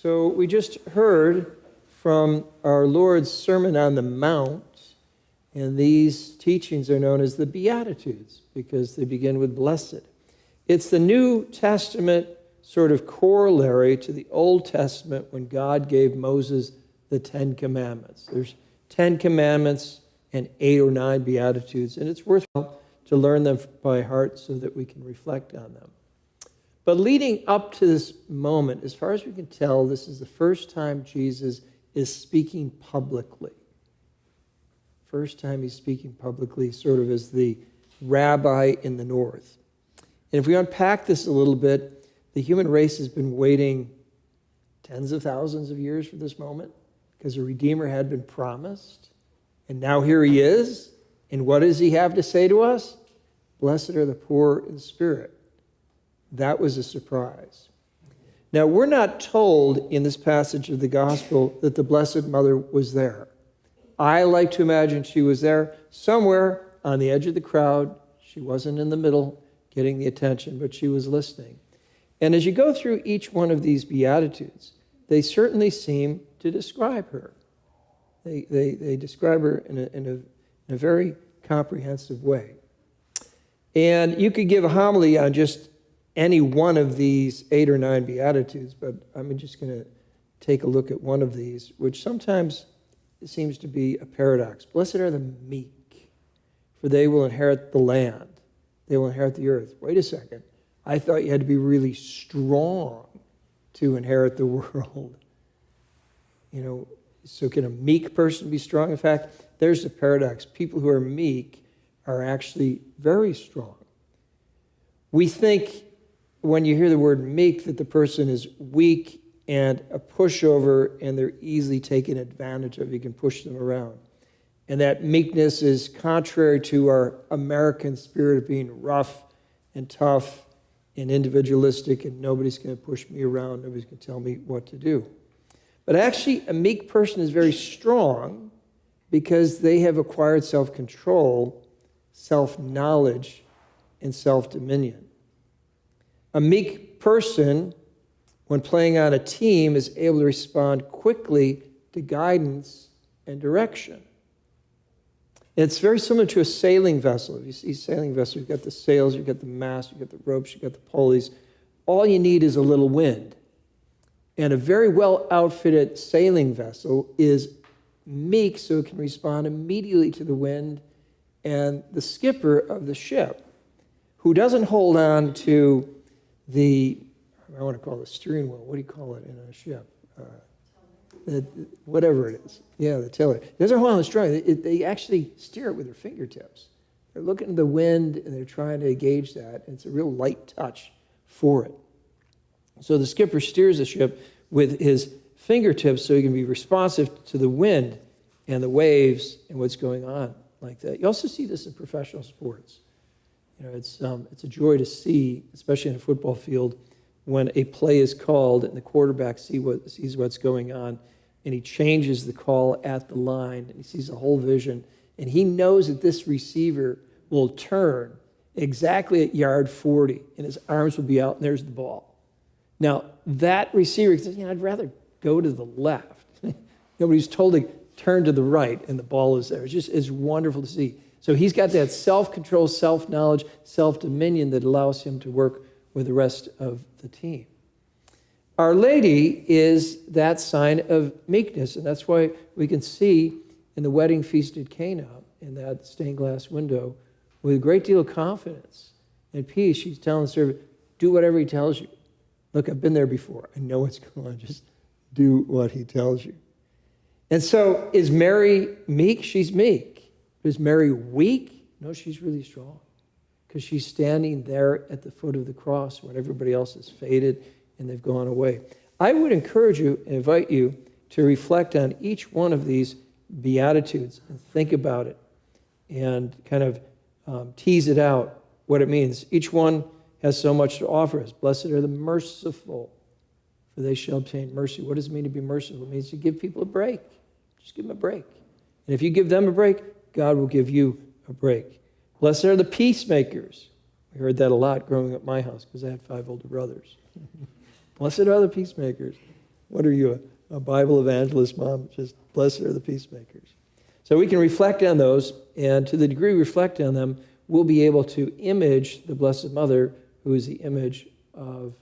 So we just heard from our Lord's Sermon on the Mount, and these teachings are known as the Beatitudes because they begin with blessed. It's the New Testament sort of corollary to the Old Testament when God gave Moses the 10 Commandments. There's 10 Commandments and 8 or 9 Beatitudes, and it's worthwhile to learn them by heart so that we can reflect on them. But leading up to this moment, as far as we can tell, this is the first time Jesus is speaking publicly. First time he's speaking publicly, sort of as the rabbi in the north. And if we unpack this a little bit, the human race has been waiting tens of thousands of years for this moment because a Redeemer had been promised. And now here he is. And what does he have to say to us? Blessed are the poor in spirit. That was a surprise. Now, we're not told in this passage of the gospel that the Blessed Mother was there. I like to imagine she was there somewhere on the edge of the crowd. She wasn't in the middle getting the attention, but she was listening. And as you go through each one of these Beatitudes, they certainly seem to describe her. They describe her in a very comprehensive way. And you could give a homily on just any one of these 8 or 9 Beatitudes, but I'm just going to take a look at one of these, which sometimes seems to be a paradox. Blessed are the meek, for they will inherit the land. They will inherit the earth. Wait a second. I thought you had to be really strong to inherit the world. So can a meek person be strong? In fact, there's the paradox. People who are meek are actually very strong. We think when you hear the word meek that the person is weak and a pushover and they're easily taken advantage of. You can push them around. And that meekness is contrary to our American spirit of being rough and tough and individualistic, and nobody's going to push me around, nobody's going to tell me what to do. But actually, a meek person is very strong because they have acquired self-control, self-knowledge, and self-dominion. A meek person, when playing on a team, is able to respond quickly to guidance and direction. It's very similar to a sailing vessel. If you see a sailing vessel, you've got the sails, you've got the mast, you've got the ropes, you've got the pulleys. All you need is a little wind. And a very well-outfitted sailing vessel is meek so it can respond immediately to the wind. And the skipper of the ship, who doesn't hold on to I want to call it the steering wheel. What do you call it in a ship? Whatever it is. Yeah, the tiller. It doesn't hold on to the steering. They actually steer it with their fingertips. They're looking at the wind and they're trying to gauge that. It's a real light touch for it. So the skipper steers the ship with his fingertips so he can be responsive to the wind and the waves and what's going on like that. You also see this in professional sports. It's a joy to see, especially in a football field, when a play is called and the quarterback sees what's going on, and he changes the call at the line, and he sees the whole vision, and he knows that this receiver will turn exactly at yard 40, and his arms will be out, and there's the ball. Now, that receiver says, I'd rather go to the left. Nobody's told to turn to the right, and the ball is there. It's wonderful to see. So he's got that self-control, self-knowledge, self-dominion that allows him to work with the rest of the team. Our Lady is that sign of meekness, and that's why we can see in the wedding feast at Cana, in that stained glass window, with a great deal of confidence and peace, she's telling the servant, do whatever he tells you. Look, I've been there before. I know what's going on. Just do what he tells you. And so is Mary meek? She's meek. Is Mary weak? No, she's really strong because she's standing there at the foot of the cross when everybody else has faded and they've gone away. I would encourage you and invite you to reflect on each one of these Beatitudes and think about it and kind of tease it out, what it means. Each one has so much to offer us. Blessed are the merciful, for they shall obtain mercy. What does it mean to be merciful? It means to give people a break. Just give them a break. And if you give them a break, God will give you a break. Blessed are the peacemakers. We heard that a lot growing up at my house because I had 5 older brothers. Blessed are the peacemakers. What are you, a Bible evangelist, Mom? Just blessed are the peacemakers. So we can reflect on those, and to the degree we reflect on them, we'll be able to image the Blessed Mother, who is the image of